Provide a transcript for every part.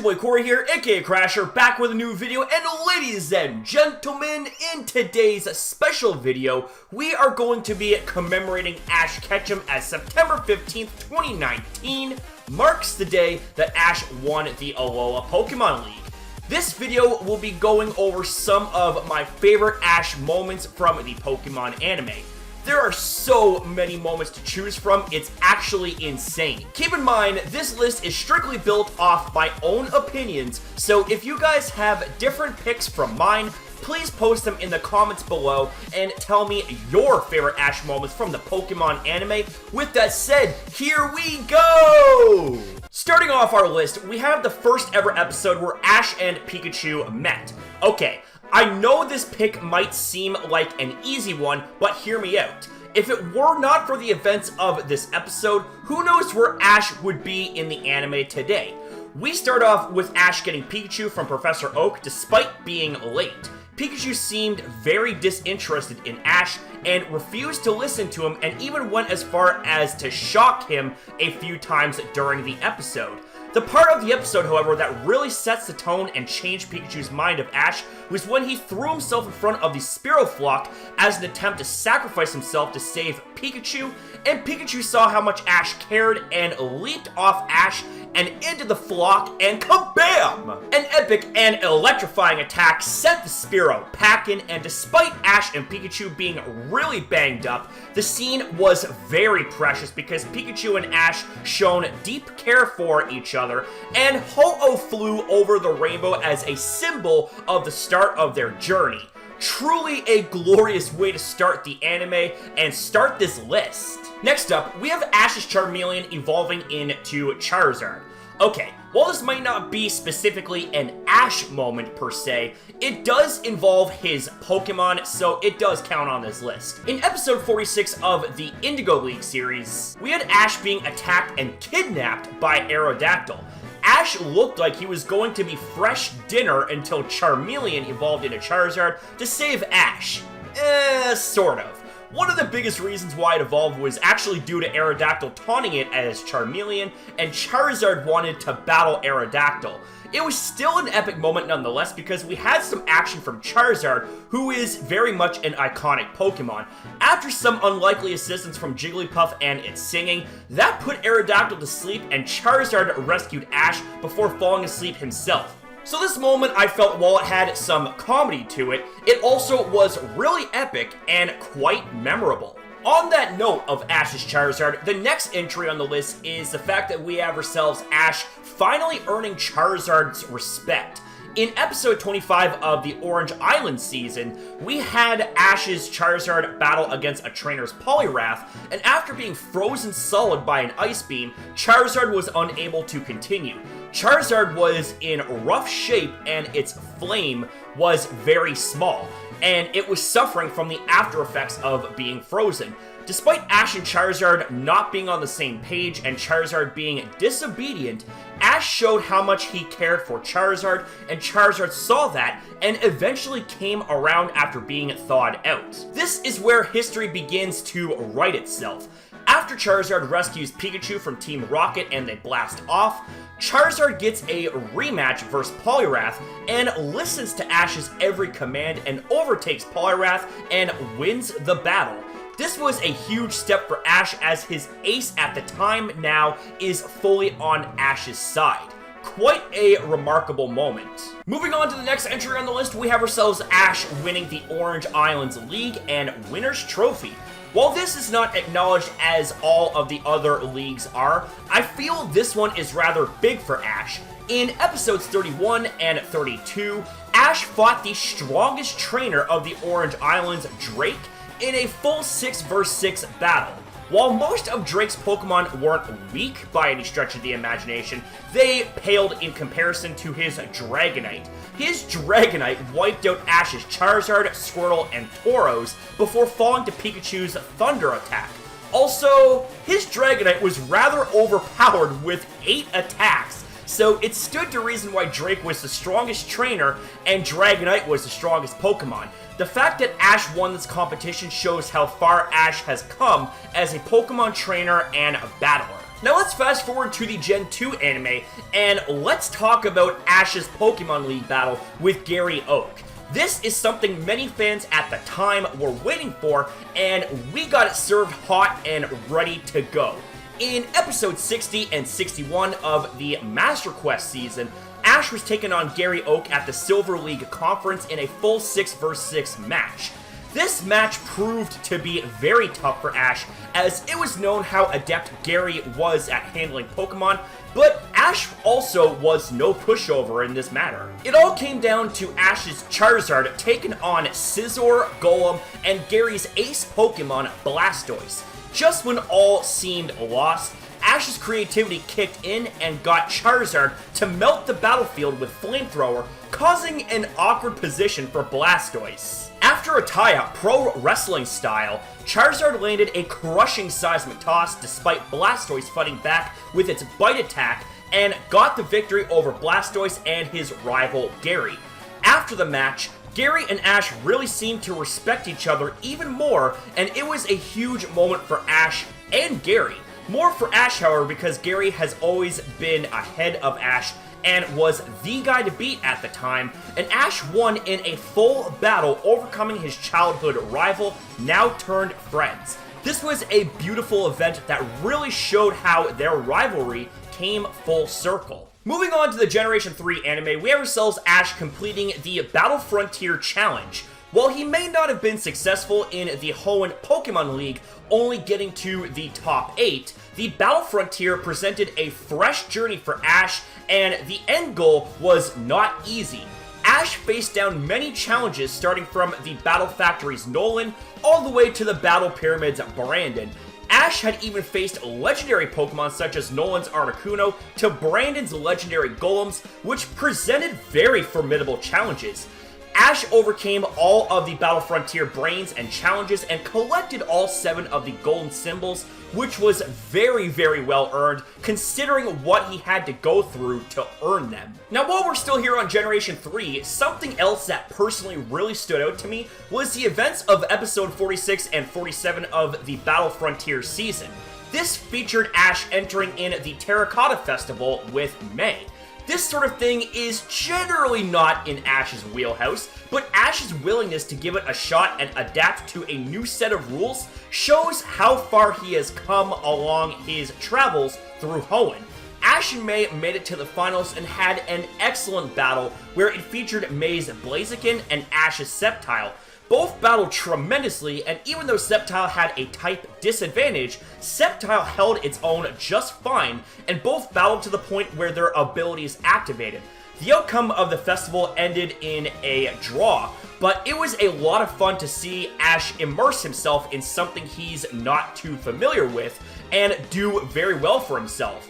your boy Corey here, aka Crasher, back with a new video, and ladies and gentlemen, in today's special video, we are going to be commemorating Ash Ketchum as September 15th, 2019 marks the day that Ash won the Alola Pokemon League. This video will be going over some of my favorite Ash moments from the Pokemon anime. There are so many moments to choose from, it's actually insane. Keep in mind, this list is strictly built off my own opinions, so if you guys have different picks from mine, please post them in the comments below and tell me your favorite Ash moments from the Pokemon anime. With that said, here we go! Starting off our list, we have the first ever episode where Ash and Pikachu met. Okay, I know this pick might seem like an easy one, but hear me out. If it were not for the events of this episode, who knows where Ash would be in the anime today? We start off with Ash getting Pikachu from Professor Oak despite being late. Pikachu seemed very disinterested in Ash and refused to listen to him, and even went as far as to shock him a few times during the episode. The part of the episode, however, that really sets the tone and changed Pikachu's mind of Ash was when he threw himself in front of the Spearow flock as an attempt to sacrifice himself to save Pikachu, and Pikachu saw how much Ash cared and leaped off Ash and into the flock, and kabam! An epic and electrifying attack sent the Spearow packing, and despite Ash and Pikachu being really banged up, the scene was very precious because Pikachu and Ash shown deep care for each other, and Hooooow flew over the rainbow as a symbol of the start of their journey. Truly a glorious way to start the anime and start this list. Next up, we have Ash's Charmeleon evolving into Charizard. Okay, while this might not be specifically an Ash moment per se, it does involve his Pokemon, so it does count on this list. In episode 46 of the Indigo League series, we had Ash being attacked and kidnapped by Aerodactyl. Ash looked like he was going to be fresh dinner until Charmeleon evolved into Charizard to save Ash. Sort of. One of the biggest reasons why it evolved was actually due to Aerodactyl taunting it as Charmeleon, and Charizard wanted to battle Aerodactyl. It was still an epic moment nonetheless because we had some action from Charizard, who is very much an iconic Pokemon. After some unlikely assistance from Jigglypuff and its singing, that put Aerodactyl to sleep, and Charizard rescued Ash before falling asleep himself. So this moment, I felt, while it had some comedy to it, it also was really epic and quite memorable. On that note of Ash's Charizard, the next entry on the list is the fact that we have ourselves Ash finally earning Charizard's respect. In episode 25 of the Orange Island season, we had Ash's Charizard battle against a trainer's Poliwrath, and after being frozen solid by an Ice Beam, Charizard was unable to continue. Charizard was in rough shape and its flame was very small, and it was suffering from the after effects of being frozen. Despite Ash and Charizard not being on the same page and Charizard being disobedient, Ash showed how much he cared for Charizard, and Charizard saw that and eventually came around after being thawed out. This is where history begins to write itself. After Charizard rescues Pikachu from Team Rocket and they blast off, Charizard gets a rematch versus Poliwrath and listens to Ash's every command and overtakes Poliwrath and wins the battle. This was a huge step for Ash as his ace at the time now is fully on Ash's side. Quite a remarkable moment. Moving on to the next entry on the list, we have ourselves Ash winning the Orange Islands League and Winner's Trophy. While this is not acknowledged as all of the other leagues are, I feel this one is rather big for Ash. In episodes 31 and 32, Ash fought the strongest trainer of the Orange Islands, Drake, in a full 6 vs 6 battle. While most of Drake's Pokemon weren't weak by any stretch of the imagination, they paled in comparison to his Dragonite. His Dragonite wiped out Ash's Charizard, Squirtle, and Tauros before falling to Pikachu's Thunder attack. Also, his Dragonite was rather overpowered with 8 attacks, so it stood to reason why Drake was the strongest trainer and Dragonite was the strongest Pokemon. The fact that Ash won this competition shows how far Ash has come as a Pokemon trainer and a battler. Now let's fast forward to the Gen 2 anime, and let's talk about Ash's Pokemon League battle with Gary Oak. This is something many fans at the time were waiting for, and we got it served hot and ready to go. In episode 60 and 61 of the Master Quest season, Ash was taking on Gary Oak at the Silver League Conference in a full 6 vs 6 match. This match proved to be very tough for Ash, as it was known how adept Gary was at handling Pokemon, but Ash also was no pushover in this matter. It all came down to Ash's Charizard taking on Scizor, Golem, and Gary's ace Pokemon, Blastoise. Just when all seemed lost, Ash's creativity kicked in and got Charizard to melt the battlefield with Flamethrower, causing an awkward position for Blastoise. After a tie-up pro wrestling style, Charizard landed a crushing seismic toss despite Blastoise fighting back with its bite attack and got the victory over Blastoise and his rival Gary. After the match, Gary and Ash really seemed to respect each other even more, and it was a huge moment for Ash and Gary. More for Ash, however, because Gary has always been ahead of Ash and was the guy to beat at the time, and Ash won in a full battle, overcoming his childhood rival, now turned friends. This was a beautiful event that really showed how their rivalry came full circle. Moving on to the Generation 3 anime, we have ourselves Ash completing the Battle Frontier Challenge. While he may not have been successful in the Hoenn Pokemon League, only getting to the top 8, the Battle Frontier presented a fresh journey for Ash, and the end goal was not easy. Ash faced down many challenges, starting from the Battle Factory's Nolan all the way to the Battle Pyramid's Brandon. Ash had even faced legendary Pokemon such as Nolan's Articuno to Brandon's legendary Golems, which presented very formidable challenges. Ash overcame all of the Battle Frontier brains and challenges and collected all 7 of the golden symbols, which was very, very well earned, considering what he had to go through to earn them. Now, while we're still here on Generation 3, something else that personally really stood out to me was the events of episode 46 and 47 of the Battle Frontier season. This featured Ash entering in the Terracotta Festival with May. This sort of thing is generally not in Ash's wheelhouse, but Ash's willingness to give it a shot and adapt to a new set of rules shows how far he has come along his travels through Hoenn. Ash and May made it to the finals and had an excellent battle where it featured May's Blaziken and Ash's Sceptile. Both battled tremendously, and even though Sceptile had a type disadvantage, Sceptile held its own just fine, and both battled to the point where their abilities activated. The outcome of the festival ended in a draw, but it was a lot of fun to see Ash immerse himself in something he's not too familiar with, and do very well for himself.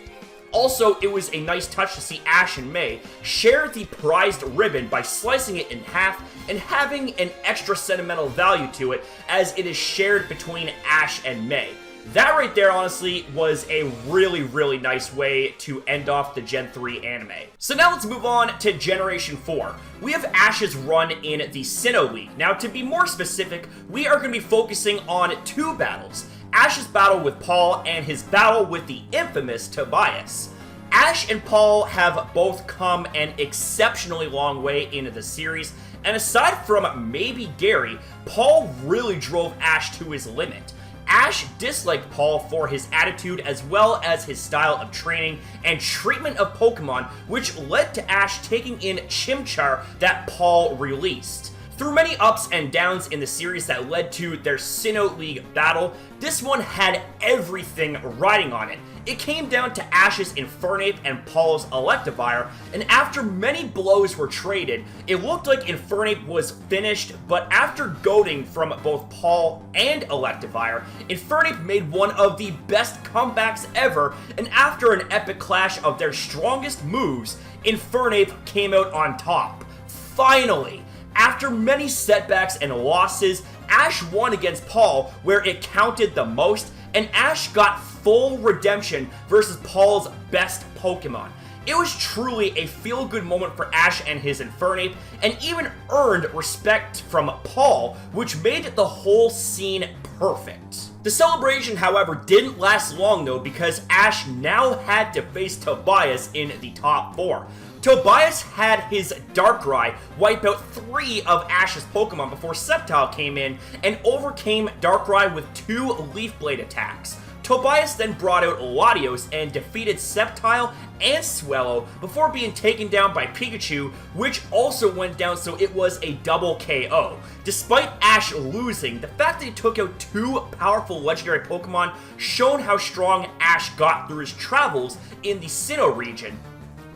Also, it was a nice touch to see Ash and May share the prized ribbon by slicing it in half and having an extra sentimental value to it as it is shared between Ash and May. That right there, honestly, was a really, really nice way to end off the Gen 3 anime. So now let's move on to Generation 4. We have Ash's run in the Sinnoh League. Now, to be more specific, we are going to be focusing on 2 battles. Ash's battle with Paul and his battle with the infamous Tobias. Ash and Paul have both come an exceptionally long way into the series, and aside from maybe Gary, Paul really drove Ash to his limit. Ash disliked Paul for his attitude as well as his style of training and treatment of Pokemon, which led to Ash taking in Chimchar that Paul released. Through many ups and downs in the series that led to their Sinnoh League battle, this one had everything riding on it. It came down to Ash's Infernape and Paul's Electivire, and after many blows were traded, it looked like Infernape was finished, but after goading from both Paul and Electivire, Infernape made one of the best comebacks ever, and after an epic clash of their strongest moves, Infernape came out on top. Finally! After many setbacks and losses, Ash won against Paul where it counted the most, and Ash got full redemption versus Paul's best Pokemon. It was truly a feel-good moment for Ash and his Infernape, and even earned respect from Paul, which made the whole scene perfect. The celebration, however, didn't last long though, because Ash now had to face Tobias in the top 4. Tobias had his Darkrai wipe out 3 of Ash's Pokemon before Sceptile came in and overcame Darkrai with 2 Leaf Blade attacks. Tobias then brought out Latios and defeated Sceptile and Swellow before being taken down by Pikachu, which also went down, so it was a double KO. Despite Ash losing, the fact that he took out 2 powerful legendary Pokemon showed how strong Ash got through his travels in the Sinnoh region.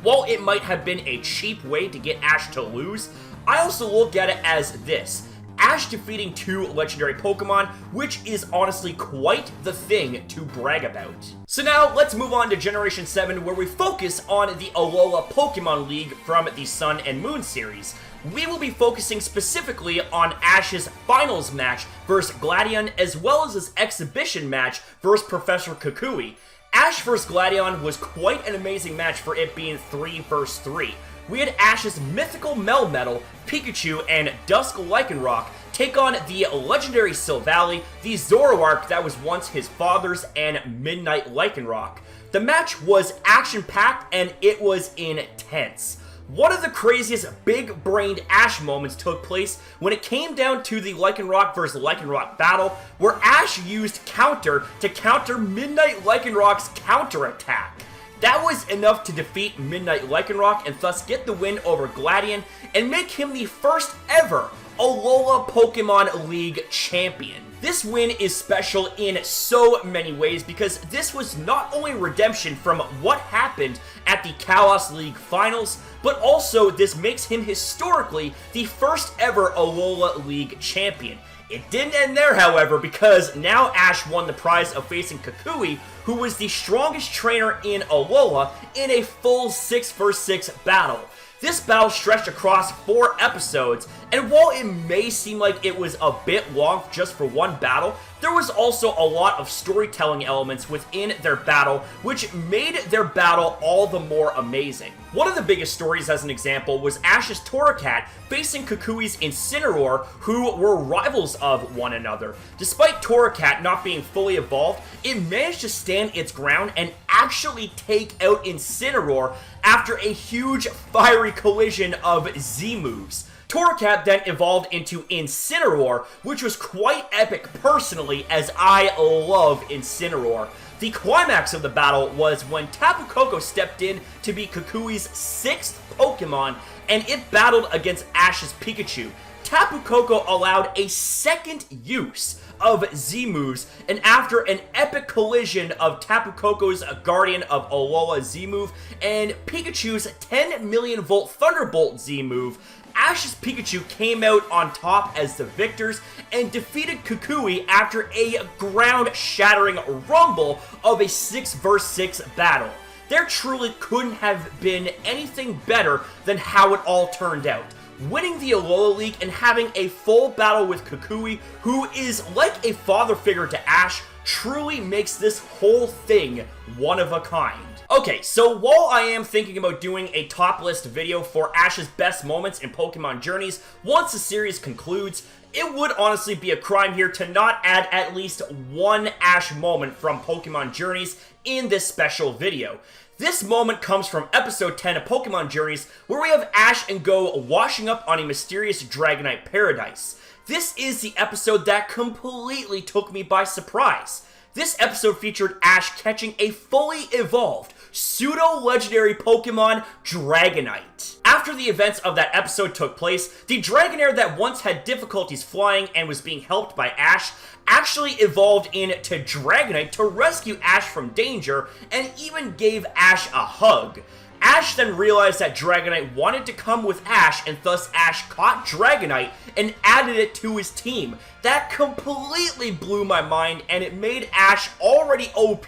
While it might have been a cheap way to get Ash to lose, I also look at it as this: Ash defeating 2 legendary Pokemon, which is honestly quite the thing to brag about. So now, let's move on to Generation 7, where we focus on the Alola Pokemon League from the Sun and Moon series. We will be focusing specifically on Ash's finals match versus Gladion, as well as his exhibition match versus Professor Kukui. Ash vs. Gladion was quite an amazing match for it being 3 vs. 3. We had Ash's mythical Melmetal, Pikachu, and Dusk Lycanroc take on the legendary Silvally, the Zoroark that was once his father's, and Midnight Lycanroc. The match was action-packed and it was intense. One of the craziest big-brained Ash moments took place when it came down to the Lycanroc vs. Lycanroc battle, where Ash used Counter to counter Midnight Lycanroc's counter-attack. That was enough to defeat Midnight Lycanroc and thus get the win over Gladion and make him the first ever Alola Pokemon League champion. This win is special in so many ways because this was not only redemption from what happened at the Kalos League Finals, but also this makes him historically the first ever Alola League champion. It didn't end there, however, because now Ash won the prize of facing Kukui, who was the strongest trainer in Alola, in a full 6 vs. 6 battle. This battle stretched across 4 episodes, and while it may seem like it was a bit long just for one battle, there was also a lot of storytelling elements within their battle, which made their battle all the more amazing. One of the biggest stories, as an example, was Ash's Torracat facing Kukui's Incineroar, who were rivals of one another. Despite Torracat not being fully evolved, it managed to stand its ground and actually take out Incineroar after a huge fiery collision of Z-moves. Torracat then evolved into Incineroar, which was quite epic personally, as I love Incineroar. The climax of the battle was when Tapu Koko stepped in to be Kukui's 6th Pokemon, and it battled against Ash's Pikachu. Tapu Koko allowed a second use of Z-moves, and after an epic collision of Tapu Koko's Guardian of Alola Z-move and Pikachu's 10 million volt Thunderbolt Z-move, Ash's Pikachu came out on top as the victors and defeated Kukui after a ground-shattering rumble of a 6 vs. 6 battle. There truly couldn't have been anything better than how it all turned out. Winning the Alola League and having a full battle with Kukui, who is like a father figure to Ash, truly makes this whole thing one of a kind. Okay, so while I am thinking about doing a top list video for Ash's best moments in Pokemon Journeys once the series concludes, it would honestly be a crime here to not add at least one Ash moment from Pokemon Journeys in this special video. This moment comes from episode 10 of Pokemon Journeys, where we have Ash and Go washing up on a mysterious Dragonite paradise. This is the episode that completely took me by surprise. This episode featured Ash catching a fully evolved, pseudo-legendary Pokemon, Dragonite. After the events of that episode took place, the Dragonair that once had difficulties flying and was being helped by Ash actually evolved into Dragonite to rescue Ash from danger and even gave Ash a hug. Ash then realized that Dragonite wanted to come with Ash, and thus Ash caught Dragonite and added it to his team. That completely blew my mind, and it made Ash already OP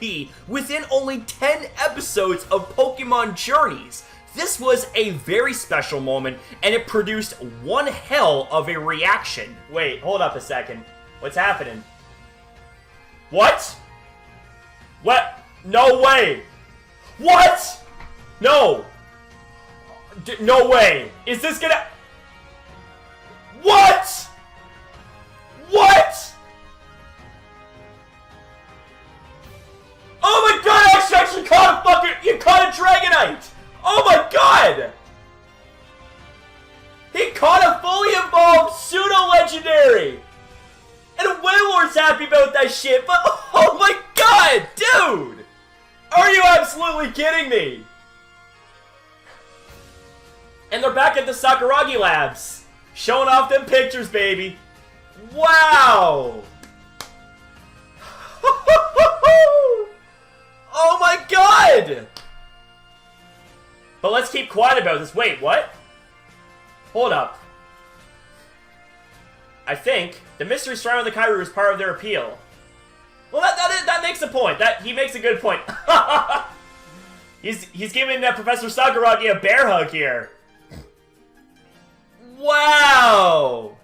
within only 10 episodes of Pokemon Journeys. This was a very special moment, and it produced one hell of a reaction. Wait, hold up a second. What's happening? What? What? No way! What? No! No way! Is this gonna... What? What? legendary! And Wailord's happy about that shit, but oh my god, dude! Are you absolutely kidding me? And they're back at the Sakuragi Labs, showing off them pictures, baby. Wow! Oh my god! But let's keep quiet about this. Wait, what? Hold up. I think the mystery surrounding the Kairu is part of their appeal. Well, that makes a point. He makes a good point. he's giving Professor Sakuragi a bear hug here. Wow!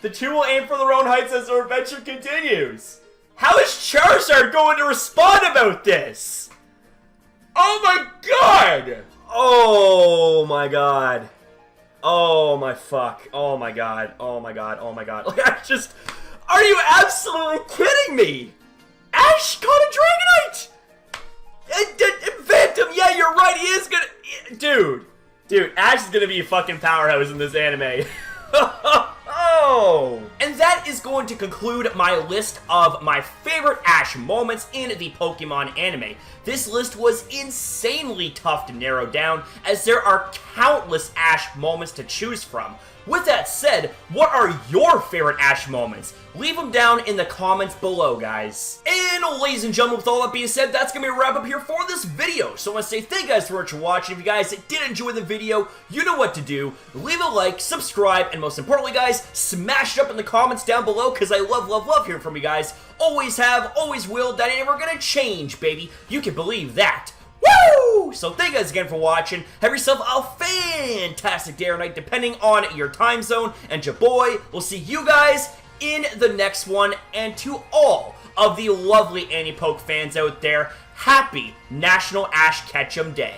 The two will aim for their own heights as their adventure continues. How is Charizard going to respond about this? Oh my god! Oh my god. Oh my fuck. Oh my god. Oh my god. Oh my god. Like, are you absolutely kidding me? Ash caught a Dragonite! Phantom, yeah, you're right, he is gonna... Dude, Ash is gonna be a fucking powerhouse in this anime. Oh! And that is going to conclude my list of my favorite Ash moments in the Pokemon anime. This list was insanely tough to narrow down, as there are countless Ash moments to choose from. With that said, what are your favorite Ash moments? Leave them down in the comments below, guys. And ladies and gentlemen, with all that being said, that's going to be a wrap up here for this video. So I want to say thank you guys so much for watching. If you guys did enjoy the video, you know what to do. Leave a like, subscribe, and most importantly, guys, smash it up in the comments down below, because I love hearing from you guys. Always have, always will, that ain't ever going to change, baby. You can believe that. Woo! So thank you guys again for watching. Have yourself a fantastic day or night, depending on your time zone. And ya boy, we'll see you guys in the next one. And to all of the lovely Annie Poke fans out there, happy National Ash Ketchum Day.